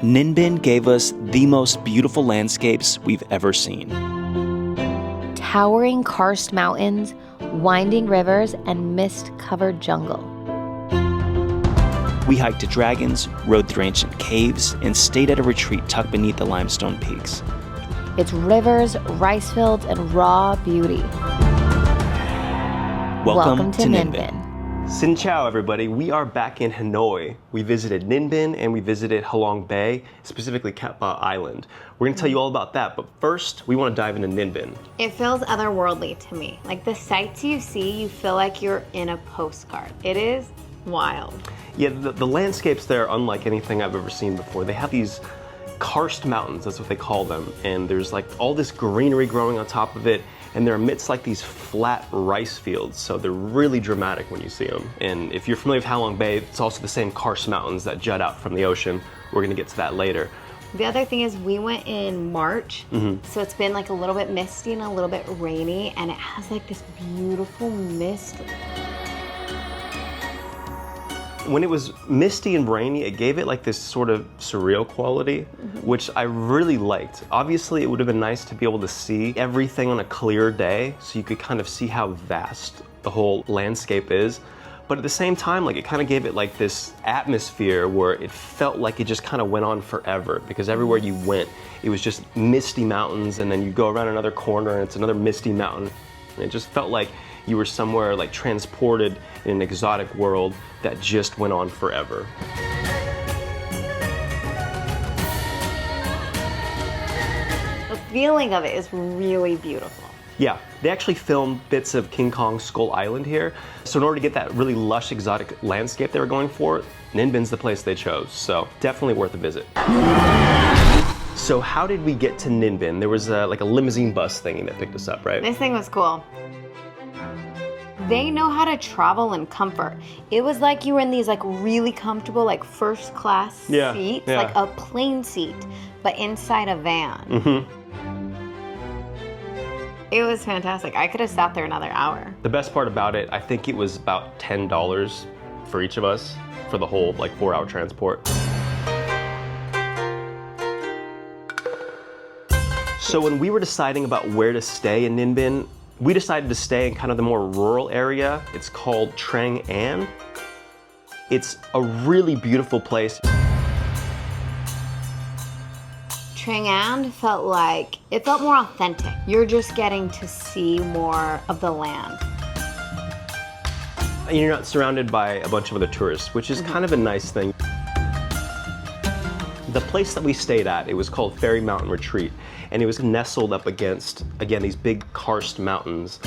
Ninh Binh gave us the most beautiful landscapes we've ever seen. Towering karst mountains, winding rivers, and mist-covered jungle. We hiked to dragons, rode through ancient caves, and stayed at a retreat tucked beneath the limestone peaks. It's rivers, rice fields, and raw beauty. Welcome to Ninh Binh. Xin chào, everybody. We are back in Hanoi. We visited Ninh Binh and we visited Halong Bay, specifically Cat Ba Island. We're going to tell you all about that, but first, we want to dive into Ninh Binh. It feels otherworldly to me. Like the sights you see, you feel like you're in a postcard. It is wild. Yeah, the landscapes there are unlike anything I've ever seen before. They have these karst mountains, that's what they call them, and there's like all this greenery growing on top of it, and they're amidst like these flat rice fields, so they're really dramatic when you see them. And if you're familiar with Halong Bay, it's also the same karst mountains that jut out from the ocean. We're gonna get to that later. The other thing is we went in March, so it's been like a little bit misty and a little bit rainy, and it has like this beautiful mist. When it was misty and rainy, it gave it like this sort of surreal quality, which I really liked. Obviously, it would have been nice to be able to see everything on a clear day, so you could kind of see how vast the whole landscape is. But at the same time, like it kind of gave it like this atmosphere where it felt like it just kind of went on forever, because everywhere you went, it was just misty mountains, and then you go around another corner and it's another misty mountain. And it just felt like you were somewhere like transported in an exotic world that just went on forever. The feeling of it is really beautiful. Yeah, they actually filmed bits of King Kong's Skull Island here. So in order to get that really lush, exotic landscape they were going for, Ninh Binh the place they chose. So definitely worth a visit. So how did we get to Ninh Binh? There was like a limousine bus thingy that picked us up, right? This thing was cool. They know how to travel in comfort. It was like you were in these like really comfortable like first class seats, like a plane seat, but inside a van. It was fantastic. I could have sat there another hour. The best part about it, I think it was about $10 for each of us for the whole like 4-hour transport. So when we were deciding about where to stay in Ninh Binh, we decided to stay in kind of the more rural area. It's called Trang An. It's a really beautiful place. Trang An felt more authentic. You're just getting to see more of the land. And you're not surrounded by a bunch of other tourists, which is kind of a nice thing. The place that we stayed at, it was called Fairy Mountain Retreat, and it was nestled up against, again, these big karst mountains.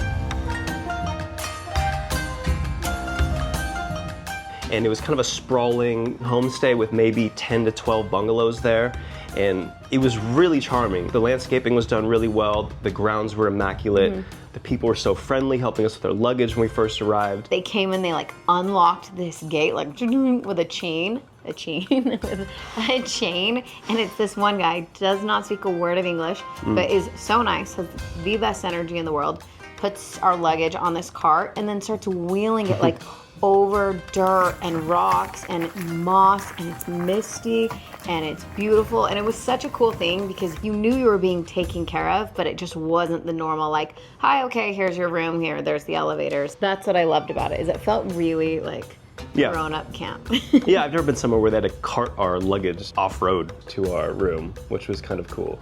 And it was kind of a sprawling homestay with maybe 10 to 12 bungalows there, and it was really charming. The landscaping was done really well, the grounds were immaculate, the people were so friendly, helping us with our luggage when we first arrived. They came and they like unlocked this gate like with a chain. With a chain, and it's this one guy, does not speak a word of English, but is so nice, has the best energy in the world, puts our luggage on this cart and then starts wheeling it like over dirt and rocks and moss, and it's misty and it's beautiful, and it was such a cool thing because you knew you were being taken care of, but it just wasn't the normal like, hi, okay, here's your room, there's the elevators. That's what I loved about it, is it felt really like grown-up camp. Yeah, I've never been somewhere where they had to cart our luggage off-road to our room, which was kind of cool.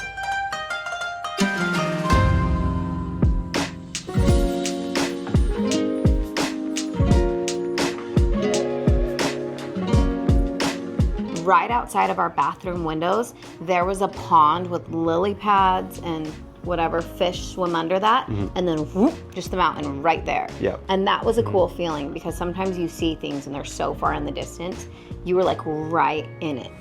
Right outside of our bathroom windows, there was a pond with lily pads and whatever fish swim under that, and then whoop, just the mountain right there. Yeah. And that was a cool feeling because sometimes you see things and they're so far in the distance, you were like right in it.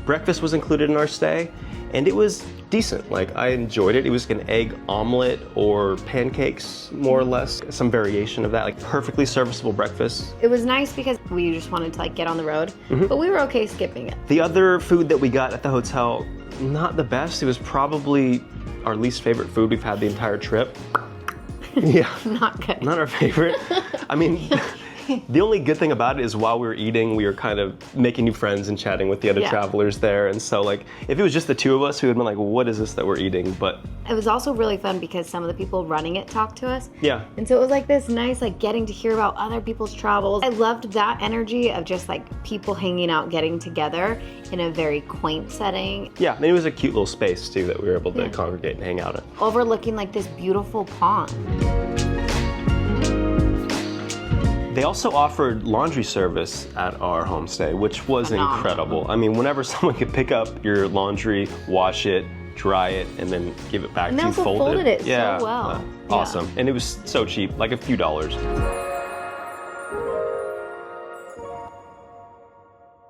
Breakfast was included in our stay, and it was decent. Like, I enjoyed it. It was an egg omelet or pancakes, more or less, some variation of that, like perfectly serviceable breakfast. It was nice because we just wanted to like get on the road, but we were okay skipping it. The other food that we got at the hotel, not the best. It was probably our least favorite food we've had the entire trip. Yeah. Not good. Not our favorite. I mean, The only good thing about it is while we were eating, we were kind of making new friends and chatting with the other travelers there. And so like, if it was just the two of us, we would have been like, what is this that we're eating? But it was also really fun because some of the people running it talked to us. Yeah. And so it was like this nice, like getting to hear about other people's travels. I loved that energy of just like people hanging out, getting together in a very quaint setting. Yeah, and it was a cute little space too that we were able to congregate and hang out in. Overlooking like this beautiful pond. They also offered laundry service at our homestay, which was incredible. I mean, whenever someone could pick up your laundry, wash it, dry it, and then give it back to you also folded it so well. Awesome. And it was so cheap, like a few dollars.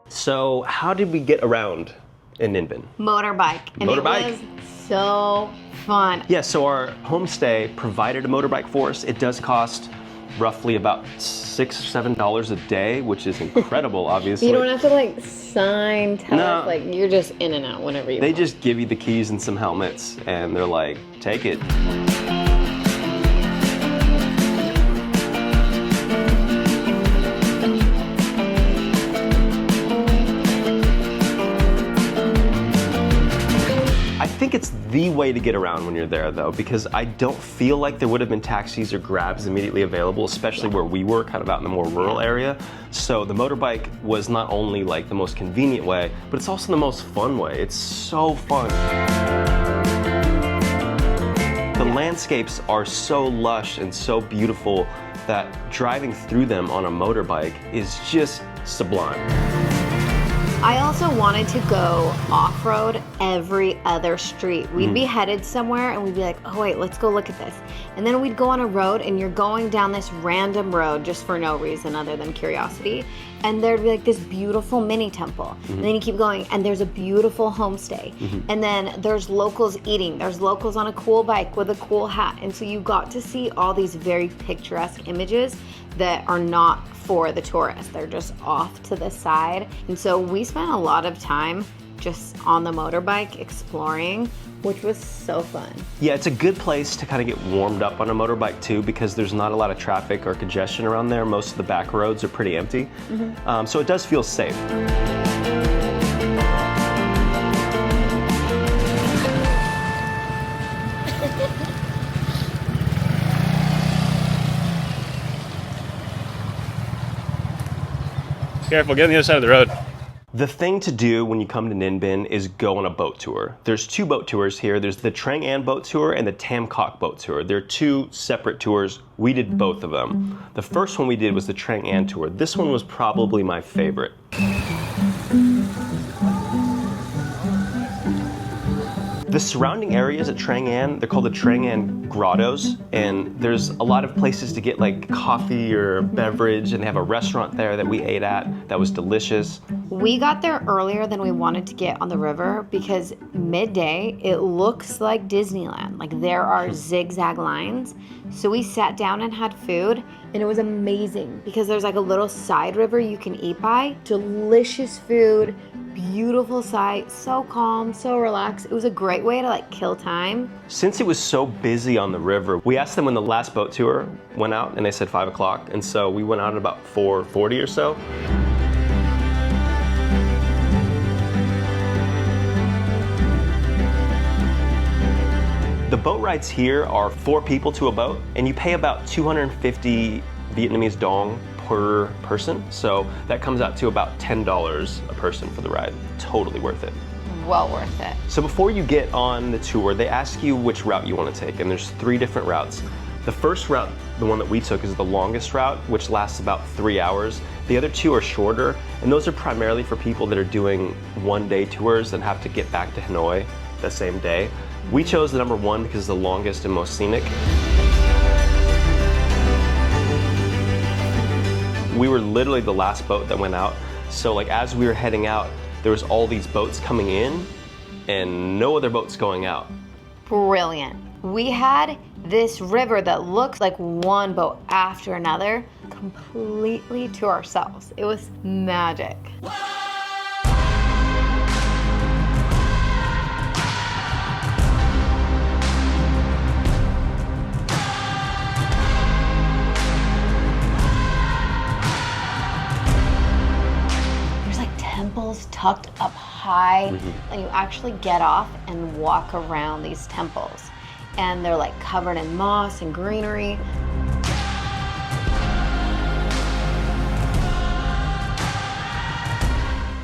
So how did we get around in Ninh Binh? Motorbike. And Motorbike. it was so fun. Yeah, so our homestay provided a motorbike for us. It does cost roughly about $6 or $7 a day, which is incredible, obviously. You don't have to like tell us, like you're just in and out whenever you want. They just give you the keys and some helmets, and they're like, take it. I think it's the way to get around when you're there though, because I don't feel like there would have been taxis or Grabs immediately available, especially where we were, kind of out in the more rural area. So the motorbike was not only like the most convenient way, but it's also the most fun way. It's so fun. The landscapes are so lush and so beautiful that driving through them on a motorbike is just sublime. I also wanted to go off-road every other street. We'd be headed somewhere and we'd be like, oh wait, let's go look at this. And then we'd go on a road and you're going down this random road just for no reason other than curiosity. And there'd be like this beautiful mini temple. And then you keep going and there's a beautiful homestay. And then there's locals eating. There's locals on a cool bike with a cool hat. And so you got to see all these very picturesque images that are not for the tourists. They're just off to the side. And so we spent a lot of time just on the motorbike exploring, which was so fun. Yeah, it's a good place to kind of get warmed up on a motorbike too, because there's not a lot of traffic or congestion around there. Most of the back roads are pretty empty. So it does feel safe. Careful, get on the other side of the road. The thing to do when you come to Ninh Binh is go on a boat tour. There's two boat tours here. There's the Trang An Boat Tour and the Tam Coc Boat Tour. They're two separate tours. We did both of them. The first one we did was the Trang An Tour. This one was probably my favorite. The surrounding areas at Trang An, they're called the Trang An Grottos, and there's a lot of places to get like coffee or beverage, and they have a restaurant there that we ate at that was delicious. We got there earlier than we wanted to get on the river because midday, it looks like Disneyland. Like there are zigzag lines. So we sat down and had food, and it was amazing because there's like a little side river you can eat by. Delicious food, beautiful sight, so calm, so relaxed. It was a great way to like kill time. Since it was so busy on the river, we asked them when the last boat tour went out, and they said 5 o'clock, and so we went out at about 4:40 or so. The boat rides here are 4 people to a boat, and you pay about 250 Vietnamese dong per person. So that comes out to about $10 a person for the ride. Totally worth it. Well worth it. So before you get on the tour, they ask you which route you want to take, and there's 3 different routes. The first route, the one that we took, is the longest route, which lasts about 3 hours. The other 2 are shorter, and those are primarily for people that are doing one-day tours and have to get back to Hanoi the same day. We chose the number 1 because it's the longest and most scenic. We were literally the last boat that went out. So like as we were heading out, there was all these boats coming in and no other boats going out. Brilliant. We had this river that looks like one boat after another completely to ourselves. It was magic. high, and you actually get off and walk around these temples. And they're like covered in moss and greenery.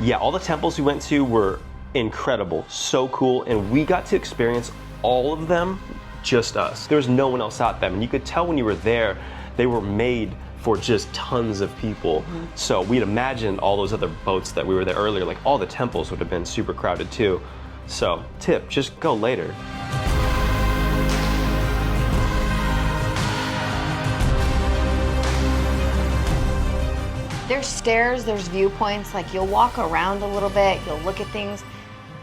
Yeah, all the temples we went to were incredible, so cool, and we got to experience all of them, just us. There was no one else out there, and you could tell when you were there, they were made for just tons of people. So we'd imagine all those other boats that we were there earlier, like all the temples would have been super crowded too. So tip, just go later. There's stairs, there's viewpoints, like you'll walk around a little bit, you'll look at things.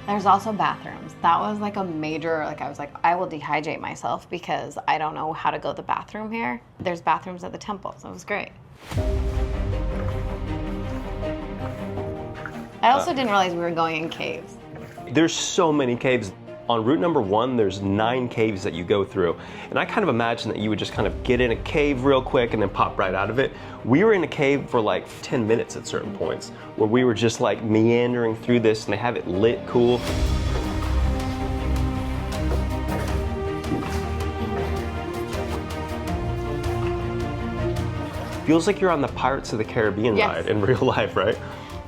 There's also bathrooms. That was like a major, like I was like, I will dehydrate myself because I don't know how to go to the bathroom here. There's bathrooms at the temples. It was great. I also didn't realize we were going in caves. There's so many caves. On route number 1, there's 9 caves that you go through. And I kind of imagine that you would just kind of get in a cave real quick and then pop right out of it. We were in a cave for like 10 minutes at certain points where we were just like meandering through this, and they have it lit cool. Feels like you're on the Pirates of the Caribbean ride in real life, right?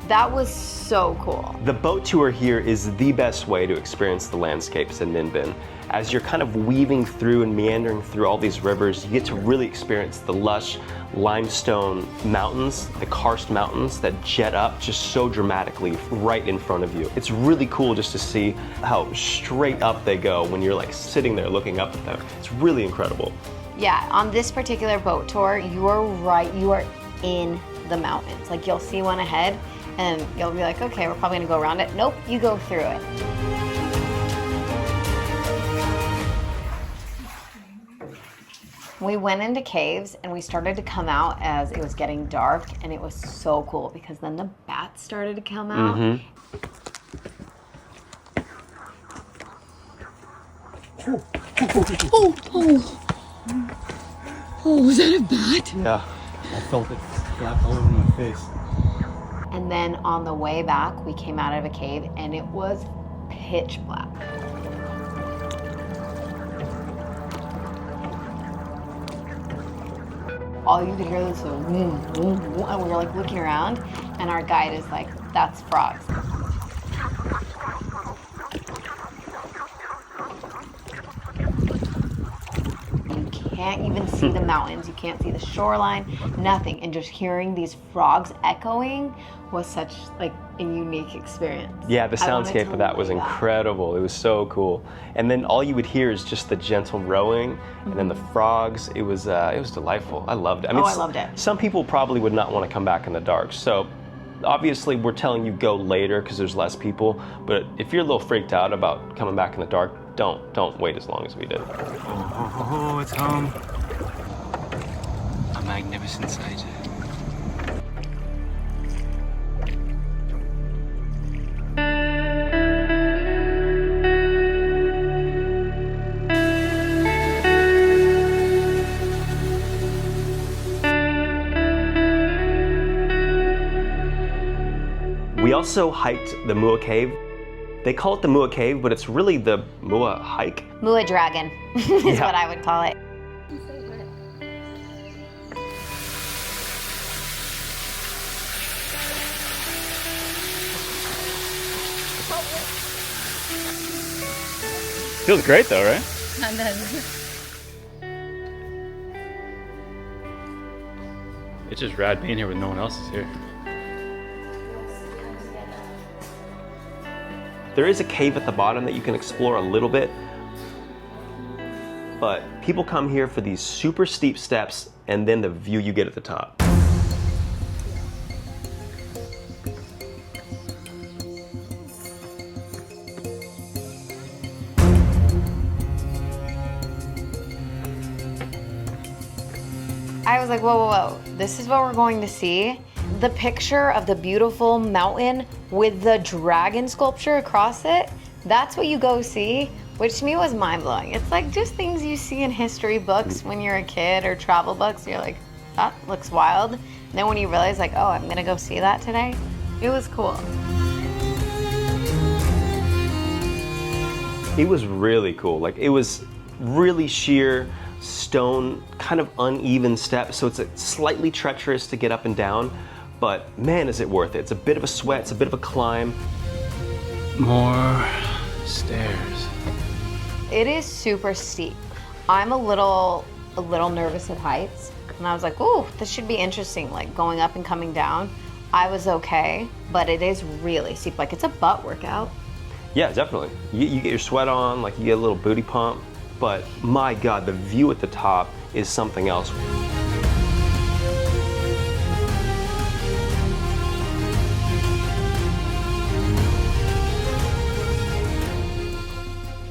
That was so cool. The boat tour here is the best way to experience the landscapes in Ninh Binh. As you're kind of weaving through and meandering through all these rivers, you get to really experience the lush limestone mountains, the karst mountains that jet up just so dramatically right in front of you. It's really cool just to see how straight up they go when you're like sitting there looking up at them. It's really incredible. Yeah, on this particular boat tour, you are in the mountains. Like you'll see one ahead, and you'll be like, okay, we're probably gonna go around it. Nope, you go through it. We went into caves and we started to come out as it was getting dark, and it was so cool because then the bats started to come out. Oh, was that a bat? Yeah. I felt it slap all over my face. And then on the way back, we came out of a cave and it was pitch black. All you could hear was a vroom, vroom, vroom, and we were like looking around, and our guide is like, that's frogs. You can't even see the mountains, you can't see the shoreline, nothing. And just hearing these frogs echoing was such like a unique experience. Yeah, the soundscape of that was incredible. It was so cool. And then all you would hear is just the gentle rowing, and then the frogs. It was delightful. I loved it. I mean, I loved it. Some people probably would not want to come back in the dark. So obviously we're telling you go later because there's less people. But if you're a little freaked out about coming back in the dark, don't wait as long as we did. Oh, it's home. A magnificent sight. We also hiked the Mua Cave. They call it the Mua Cave, but it's really the Mua hike. Mua Dragon is what I would call it. Feels great though, right? It's just rad being here when no one else is here. There is a cave at the bottom that you can explore a little bit, but people come here for these super steep steps and then the view you get at the top. I was like, whoa, whoa, whoa. This is what we're going to see? The picture of the beautiful mountain with the dragon sculpture across it, that's what you go see, which to me was mind-blowing. It's like just things you see in history books when you're a kid or travel books. You're like, that looks wild. And then when you realize like, oh, I'm gonna go see that today, it was cool. It was really cool. Like, it was really sheer stone, kind of uneven steps, so it's slightly treacherous to get up and down, but man, is it worth it. It's a bit of a sweat, it's a bit of a climb. More stairs. It is super steep. I'm a little nervous at heights, and I was like, "Ooh, this should be interesting." Like going up and coming down, I was okay, but it is really steep. Like it's a butt workout. Yeah, definitely. You get your sweat on, like you get a little booty pump, but my God, the view at the top is something else.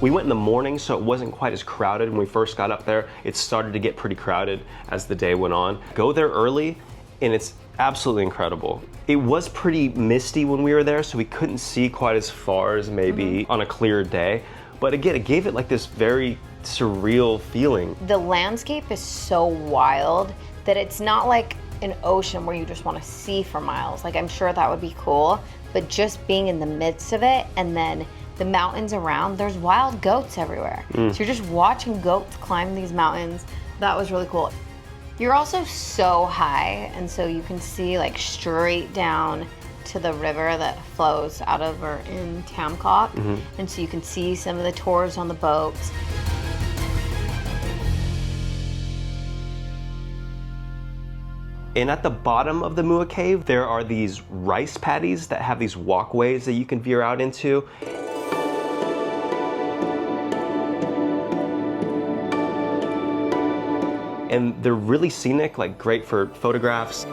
We went in the morning, so it wasn't quite as crowded when we first got up there. It started to get pretty crowded as the day went on. Go there early, and it's absolutely incredible. It was pretty misty when we were there, so we couldn't see quite as far as maybe on a clear day. But again, it gave it like this very surreal feeling. The landscape is so wild that it's not like an ocean where you just want to see for miles. Like I'm sure that would be cool, but just being in the midst of it and then the mountains around, there's wild goats everywhere. So you're just watching goats climb these mountains. That was really cool. You're also so high, and so you can see like straight down to the river that flows out over in Tam Coc. And so you can see some of the tours on the boats. And at the bottom of the Mua Cave, there are these rice paddies that have these walkways that you can veer out into. And they're really scenic, like great for photographs.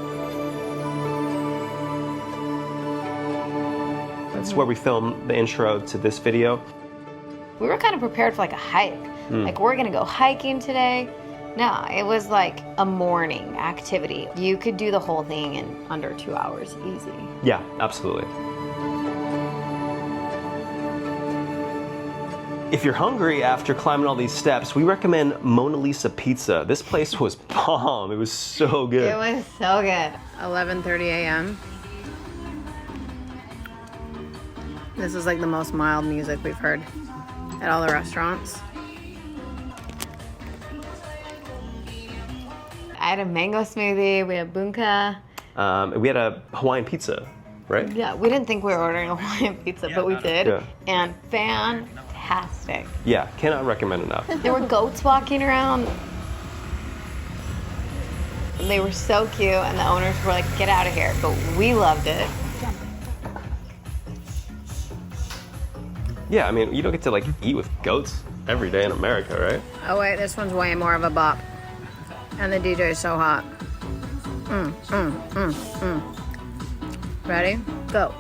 That's where we filmed the intro to this video. We were kind of prepared for like a hike. Like we're gonna go hiking today. No, it was like a morning activity. You could do the whole thing in under 2 hours, easy. Yeah, absolutely. If you're hungry after climbing all these steps, we recommend Mona Lisa Pizza. This place was bomb. It was so good. It was so good. 11:30 a.m. This is like the most mild music we've heard at all the restaurants. I had a mango smoothie, we had bunka. We had a Hawaiian pizza, right? Yeah, we didn't think we were ordering a Hawaiian pizza, but we did. Yeah. And fantastic. Yeah, cannot recommend enough. There were goats walking around. They were so cute, and the owners were like, "Get out of here," but we loved it. Yeah, I mean, you don't get to like eat with goats every day in America, right? Oh wait, this one's way more of a bop. And the DJ is so hot. Ready? Go.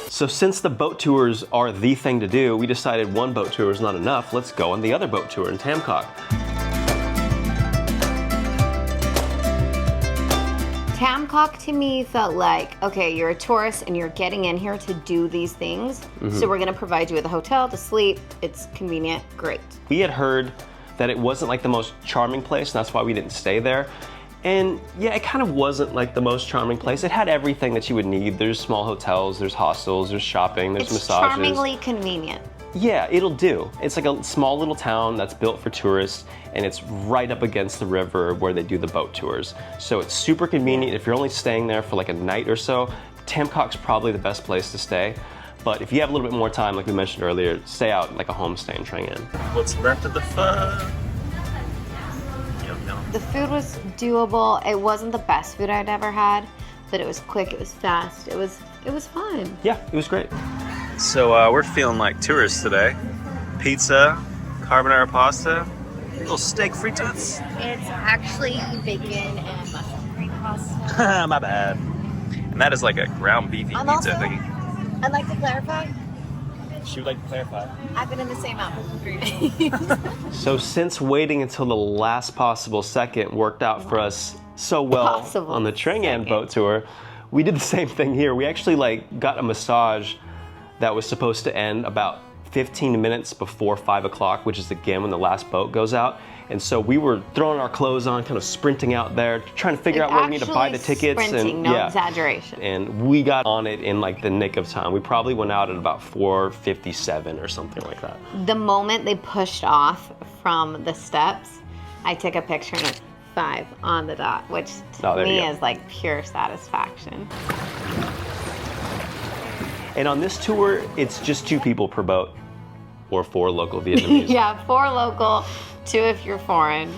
So since the boat tours are the thing to do, we decided one boat tour is not enough. Let's go on the other boat tour in Tam Coc. Tam Coc to me felt like, okay, you're a tourist and you're getting in here to do these things. So we're gonna provide you with a hotel to sleep. It's convenient, great. We had heard that it wasn't like the most charming place, and that's why we didn't stay there. And yeah, it kind of wasn't like the most charming place. It had everything that you would need. There's small hotels, there's hostels, there's shopping, there's massages. It's charmingly convenient. Yeah, it'll do. It's like a small little town that's built for tourists, and it's right up against the river where they do the boat tours. So it's super convenient. If you're only staying there for like a night or so, Tam Coc's probably the best place to stay. But if you have a little bit more time, like we mentioned earlier, stay out like a homestay in Trang An. What's left of the fun? Yum, yum. The food was doable. It wasn't the best food I'd ever had, but it was quick, it was fast, it was fun. Yeah, it was great. So we're feeling like tourists today. Pizza, carbonara pasta, little steak frittata. It's actually bacon and mushroom pasta. My bad. And that is like a ground beefy And pizza also- thingy. I'd like to clarify, She would like to clarify. I've been in the same outfit for 3 days. So since waiting until the last possible second worked out for us so well Possible on the Trang An second. boat tour, we did the same thing here. We actually like got a massage that was supposed to end about 15 minutes before 5 o'clock, which is again when the last boat goes out. And so we were throwing our clothes on, kind of sprinting out there, trying to figure out where we need to buy the tickets. Sprinting, And no exaggeration. And we got on it in like the nick of time. We probably went out at about 4:57 or something like that. The moment they pushed off from the steps, I took a picture and it's 5 on the dot, which to me is like pure satisfaction. And on this tour, it's just 2 people per boat, or 4 local Vietnamese. Yeah, 4 local, 2 if you're foreign.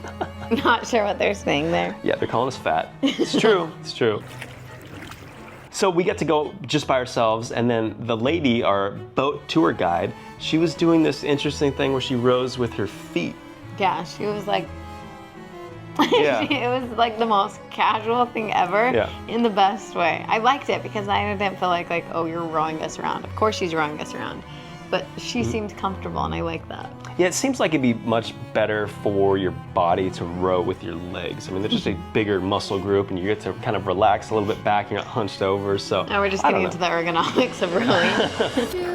Not sure what they're saying there. Yeah, they're calling us fat. It's true, it's true. So we get to go just by ourselves, and then the lady, our boat tour guide, she was doing this interesting thing where she rows with her feet. Yeah, she was like, Yeah. it was like the most casual thing ever, Yeah. in the best way. I liked it because I didn't feel like, oh, you're rowing us around. Of course she's rowing us around, but she seemed comfortable, and I like that. Yeah, it seems like it'd be much better for your body to row with your legs. I mean, they're just a bigger muscle group, and you get to kind of relax a little bit back. You're not hunched over, so. Now we're just I don't getting know. into the ergonomics of rowing.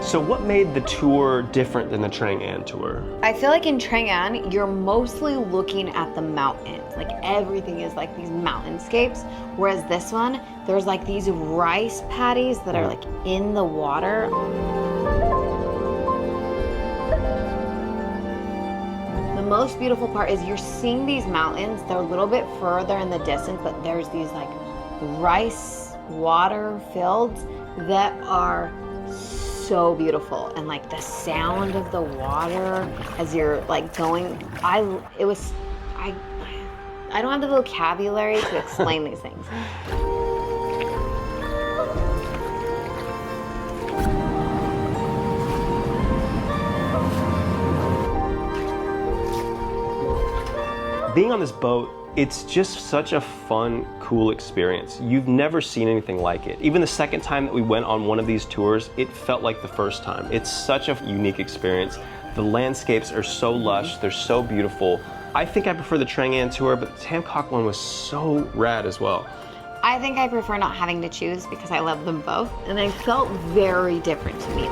So what made the tour different than the Trang An tour? I feel like in Trang An, you're mostly looking at the mountains. Like everything is like these mountainscapes. Whereas this one, there's like these rice paddies that are like in the water. The most beautiful part is you're seeing these mountains. They're a little bit further in the distance, but there's these like rice water fields that are so beautiful, and like the sound of the water as you're like going, I don't have the vocabulary to explain these things. Being on this boat, it's just such a fun, cool experience. You've never seen anything like it. Even the second time that we went on one of these tours, it felt like the first time. It's such a unique experience. The landscapes are so lush, they're so beautiful. I think I prefer the Trang An tour, but the Tam Coc one was so rad as well. I think I prefer not having to choose because I love them both, and they felt very different to me.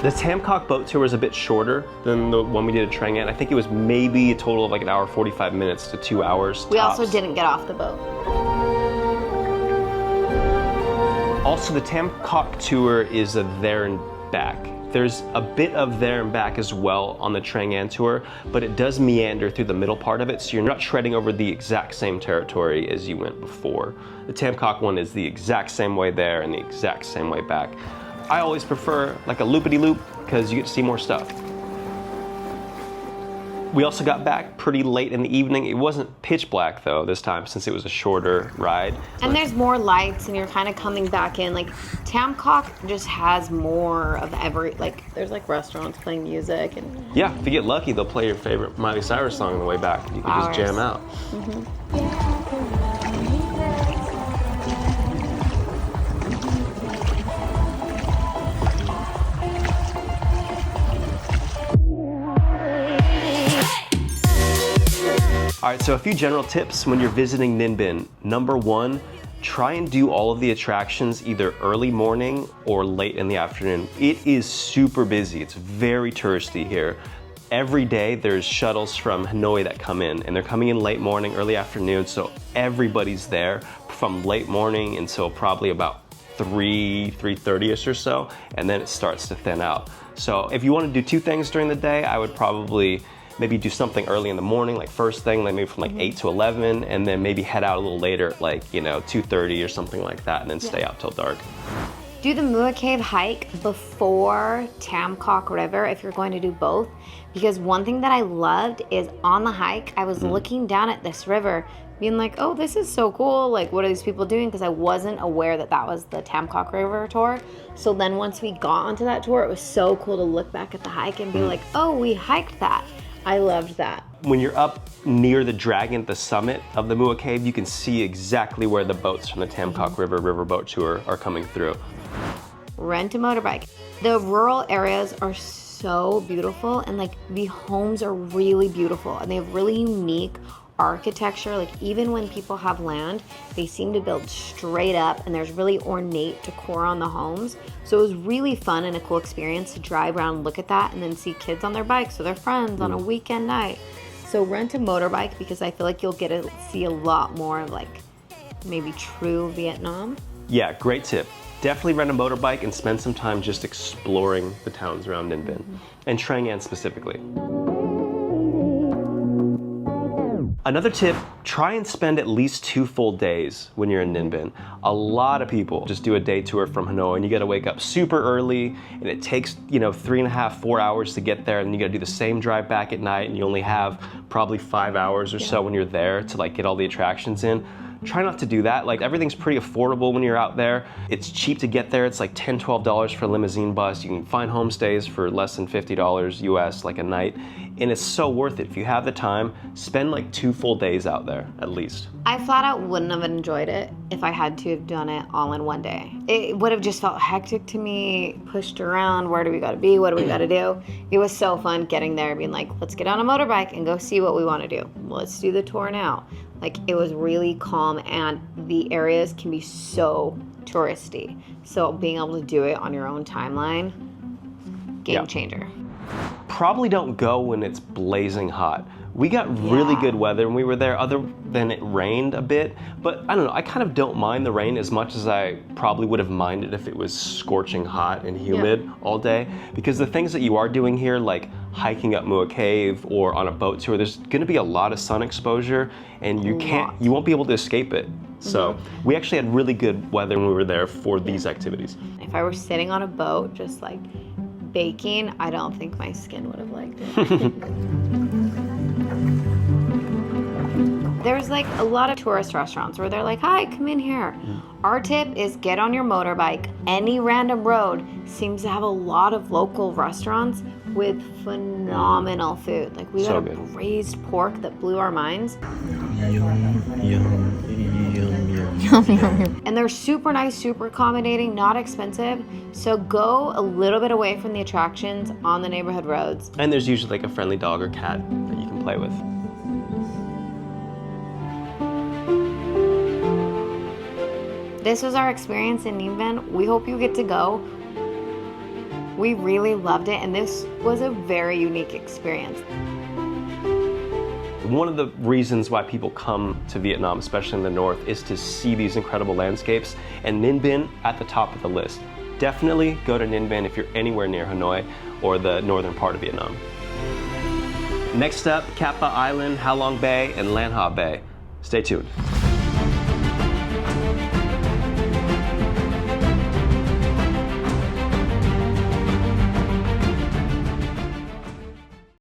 The Tam Coc Boat Tour was a bit shorter than the one we did at Trang An. I think it was maybe a total of like 1 hour 45 minutes to 2 hours. We tops. also didn't get off the boat. Also, the Tam Coc Tour is a there and back. There's a bit of there and back as well on the Trang An Tour, but it does meander through the middle part of it, so you're not treading over the exact same territory as you went before. The Tam Coc one is the exact same way there and the exact same way back. I always prefer like a loopity-loop because you get to see more stuff. We also got back pretty late in the evening. It wasn't pitch black though this time since it was a shorter ride. And there's more lights, and you're kind of coming back in. Like Tam Coc just has more of like there's like restaurants playing music, and Yeah, if you get lucky, they'll play your favorite Miley Cyrus song on the way back. You can just jam out. All right, so a few general tips when you're visiting Ninh Binh. Number 1, try and do all of the attractions either early morning or late in the afternoon. It is super busy. It's very touristy here. Every day there's shuttles from Hanoi that come in, and they're coming in late morning, early afternoon, so everybody's there from late morning until probably about 3:30ish or so, and then it starts to thin out. So if you want to do 2 things during the day, I would probably maybe do something early in the morning, like first thing, like maybe from like 8 to 11, and then maybe head out a little later, like, 2:30 or something like that, and then stay out till dark. Do the Mua Cave hike before Tam Coc River if you're going to do both. Because one thing that I loved is on the hike, I was looking down at this river being like, oh, this is so cool. Like, what are these people doing? Because I wasn't aware that that was the Tam Coc River tour. So then once we got onto that tour, it was so cool to look back at the hike and be like, oh, we hiked that. I loved that. When you're up near the dragon at the summit of the Mua Cave, you can see exactly where the boats from the Tam Coc River Riverboat Tour are coming through. Rent a motorbike. The rural areas are so beautiful, and like the homes are really beautiful, and they have really unique architecture. Like even when people have land, they seem to build straight up, and there's really ornate decor on the homes. So it was really fun and a cool experience to drive around, look at that, and then see kids on their bikes with their friends on a weekend night. So rent a motorbike, because I feel like you'll get to see a lot more of like maybe true Vietnam. Yeah, great tip. Definitely rent a motorbike and spend some time just exploring the towns around Ninh Binh, and Trang An specifically. Another tip, try and spend at least 2 full days when you're in Ninh Binh. A lot of people just do a day tour from Hanoi, and you gotta wake up super early, and it takes, 3.5, 4 hours to get there, and you gotta do the same drive back at night, and you only have probably 5 hours or so when you're there to like get all the attractions in. Try not to do that. Like everything's pretty affordable when you're out there. It's cheap to get there. It's like $10, $12 for a limousine bus. You can find homestays for less than $50 US like a night. And it's so worth it. If you have the time, spend like 2 full days out there at least. I flat out wouldn't have enjoyed it if I had to have done it all in one day. It would have just felt hectic to me, pushed around, where do we gotta be, what do we gotta do? It was so fun getting there, being like, let's get on a motorbike and go see what we wanna do. Let's do the tour now. Like it was really calm, and the areas can be so touristy. So being able to do it on your own timeline, game changer. Probably don't go when it's blazing hot. We got really good weather when we were there, other than it rained a bit. But I don't know, I kind of don't mind the rain as much as I probably would have minded if it was scorching hot and humid all day. Because the things that you are doing here, like hiking up Mua Cave or on a boat tour, there's gonna be a lot of sun exposure, and you won't be able to escape it. So we actually had really good weather when we were there for these activities. If I were sitting on a boat just like baking, I don't think my skin would have liked it. There's like a lot of tourist restaurants where they're like, hi, come in here. Our tip is get on your motorbike. Any random road seems to have a lot of local restaurants with phenomenal food. Like we got a braised pork that blew our minds. And they're super nice, super accommodating, not expensive. So go a little bit away from the attractions on the neighborhood roads. And there's usually like a friendly dog or cat that you can play with. This was our experience in Ninh Binh. We hope you get to go. We really loved it, and this was a very unique experience. One of the reasons why people come to Vietnam, especially in the north, is to see these incredible landscapes, and Ninh Binh at the top of the list. Definitely go to Ninh Binh if you're anywhere near Hanoi or the northern part of Vietnam. Next up, Cat Ba Island, Ha Long Bay, and Lan Ha Bay. Stay tuned.